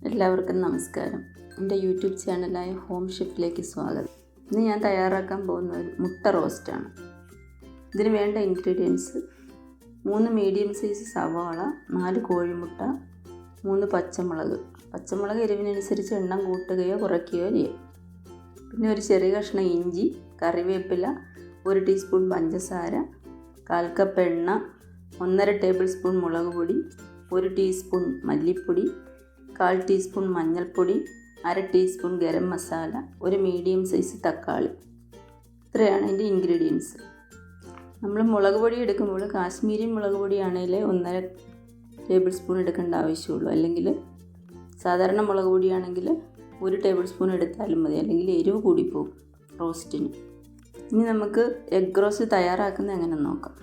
എല്ലാവർക്കും നമസ്കാരം. എൻ്റെ യൂട്യൂബ് ചാനലായ ഹോം ഷെഫിലേക്ക് സ്വാഗതം. ഇന്ന് ഞാൻ തയ്യാറാക്കാൻ പോകുന്ന ഒരു മുട്ട റോസ്റ്റാണ്. ഇതിന് വേണ്ട ഇൻഗ്രീഡിയൻസ് 3 മീഡിയം സൈസ് സവാള, 4 കോഴിമുട്ട, 3 പച്ചമുളക് എരിവിനനുസരിച്ച് എണ്ണം കൂട്ടുകയോ കുറയ്ക്കുകയോ ചെയ്യാം. പിന്നെ ഒരു ചെറിയ കഷ്ണം ഇഞ്ചി, കറിവേപ്പില, 1 ടീസ്പൂൺ പഞ്ചസാര, 1/4 കപ്പ് എണ്ണ, 1.5 ടേബിൾ സ്പൂൺ മുളക് പൊടി, 1 ടീസ്പൂൺ മല്ലിപ്പൊടി, 1/4 ടീസ്പൂൺ മഞ്ഞൾപ്പൊടി, 1/2 ടീസ്പൂൺ ഗരം മസാല, ഒരു മീഡിയം സൈസ് തക്കാളി. ഇത്രയാണ് അതിൻ്റെ ഇൻഗ്രീഡിയൻസ്. നമ്മൾ മുളക് പൊടി എടുക്കുമ്പോൾ കാശ്മീരി മുളക് പൊടിയാണെങ്കിൽ 1.5 ടേബിൾ സ്പൂൺ എടുക്കേണ്ട ആവശ്യമുള്ളൂ. അല്ലെങ്കിൽ സാധാരണ മുളക് പൊടിയാണെങ്കിൽ 1 ടേബിൾ സ്പൂൺ എടുത്താലും മതി, അല്ലെങ്കിൽ എരിവ് കൂടിപ്പോകും റോസ്റ്റിന്. ഇനി നമുക്ക് എഗ് റോസ്റ്റ് തയ്യാറാക്കുന്നത് എങ്ങനെ നോക്കാം.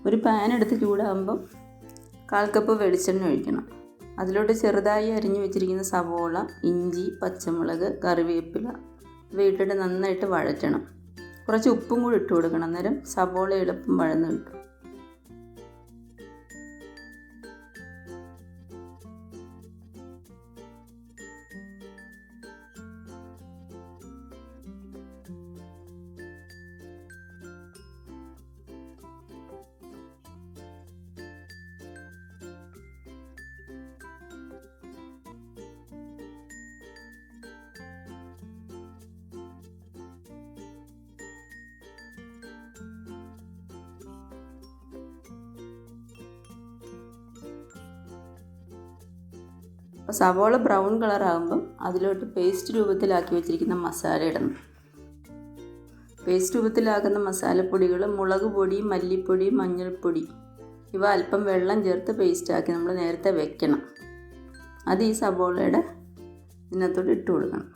ഒരു പാൻ എടുത്ത് ചൂടാകുമ്പം 1/4 കപ്പ് വെളിച്ചെണ്ണ ഒഴിക്കണം. അതിലോട്ട് ചെറുതായി അരിഞ്ഞു വെച്ചിരിക്കുന്ന സവോള, ഇഞ്ചി, പച്ചമുളക്, കറിവേപ്പില ഇവയിട്ടിട്ട് നന്നായിട്ട് വഴറ്റണം. കുറച്ച് ഉപ്പും കൂടി ഇട്ട് കൊടുക്കണം, അന്നേരം സവോള എളുപ്പം വഴന്ന് കിട്ടും. അപ്പോൾ സവോള ബ്രൗൺ കളറാകുമ്പം അതിലോട്ട് പേസ്റ്റ് രൂപത്തിലാക്കി വെച്ചിരിക്കുന്ന മസാല ഇടണം. പേസ്റ്റ് രൂപത്തിലാക്കുന്ന മസാലപ്പൊടികൾ മുളക് പൊടി, മല്ലിപ്പൊടി, മഞ്ഞൾപ്പൊടി ഇവ അല്പം വെള്ളം ചേർത്ത് പേസ്റ്റാക്കി നമ്മൾ നേരത്തെ വെക്കണം. അത് ഈ സവോളയുടെ ഇതിനകത്തോട്ട് ഇട്ട് കൊടുക്കണം.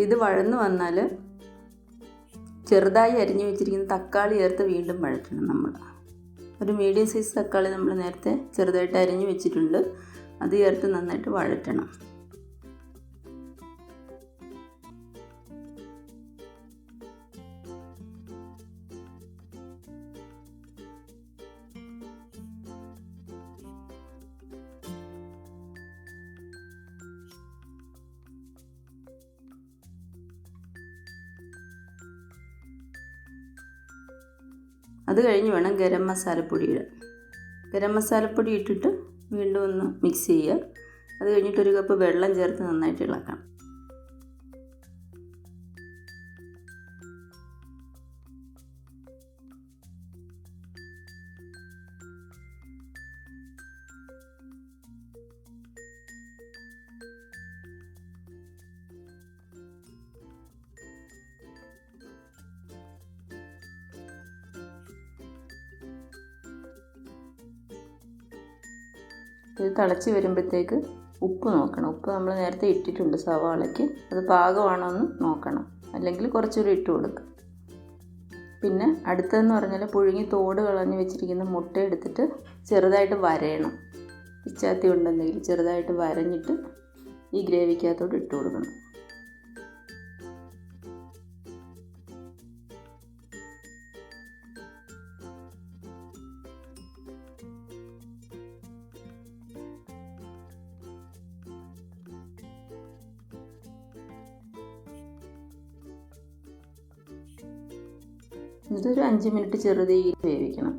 ഇത് വഴന്ന് വന്നാൽ ചെറുതായി അരിഞ്ഞു വെച്ചിരിക്കുന്ന തക്കാളി ചേർത്ത് വീണ്ടും വഴറ്റണം. നമ്മൾ ഒരു മീഡിയം സൈസ് തക്കാളി നമ്മൾ നേരത്തെ ചെറുതായിട്ട് അരിഞ്ഞു വെച്ചിട്ടുണ്ട്, അത് ചേർത്ത് നന്നായിട്ട് വഴറ്റണം. അത് കഴിഞ്ഞ് വേണം ഗരം മസാലപ്പൊടി ഇടാൻ. ഗരം മസാലപ്പൊടി ഇട്ടിട്ട് വീണ്ടും ഒന്ന് മിക്സ് ചെയ്യുക. അത് കഴിഞ്ഞിട്ട് 1 കപ്പ് വെള്ളം ചേർത്ത് നന്നായിട്ട് ഇളക്കണം. ഇത് തിളച്ച് വരുമ്പോഴത്തേക്ക് ഉപ്പ് നോക്കണം. ഉപ്പ് നമ്മൾ നേരത്തെ ഇട്ടിട്ടുണ്ട് സവാളയ്ക്ക്, അത് പാകമാണോ എന്ന് നോക്കണം, അല്ലെങ്കിൽ കുറച്ചുകൂടി ഇട്ട് കൊടുക്കുക. പിന്നെ അടുത്തതെന്ന് പറഞ്ഞാൽ പുഴുങ്ങി തോട് കളഞ്ഞ് വെച്ചിരിക്കുന്ന മുട്ട എടുത്തിട്ട് ചെറുതായിട്ട് വരയണം. പിച്ചാത്തി ഉണ്ടെങ്കിൽ ചെറുതായിട്ട് വരഞ്ഞിട്ട് ഈ ഗ്രേവിക്കകത്തോട്ട് ഇട്ട് കൊടുക്കണം. എന്നിട്ടൊരു 5 മിനിറ്റ് ചെറുതീയിൽ വേവിക്കണം.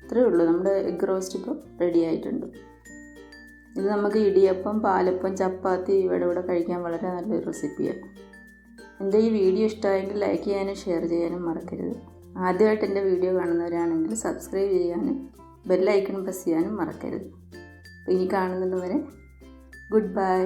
ഇത്രയേ ഉള്ളൂ, നമ്മുടെ എഗ് റോസ്റ്റ് ഇപ്പോൾ റെഡി ആയിട്ടുണ്ട്. ഇത് നമുക്ക് ഇടിയപ്പം, പാലപ്പം, ചപ്പാത്തി ഇവയുടെ കൂടെ കഴിക്കാൻ വളരെ നല്ലൊരു റെസിപ്പിയാണ്. എൻ്റെ ഈ വീഡിയോ ഇഷ്ടമായെങ്കിൽ ലൈക്ക് ചെയ്യാനും ഷെയർ ചെയ്യാനും മറക്കരുത്. ആദ്യമായിട്ട് എൻ്റെ വീഡിയോ കാണുന്നവരാണെങ്കിൽ സബ്സ്ക്രൈബ് ചെയ്യാനും ബെൽ ഐക്കൺ പ്രസ് ചെയ്യാനും മറക്കരുത്. അപ്പോൾ ഇനി കാണുന്നത് വരെ ഗുഡ് ബൈ.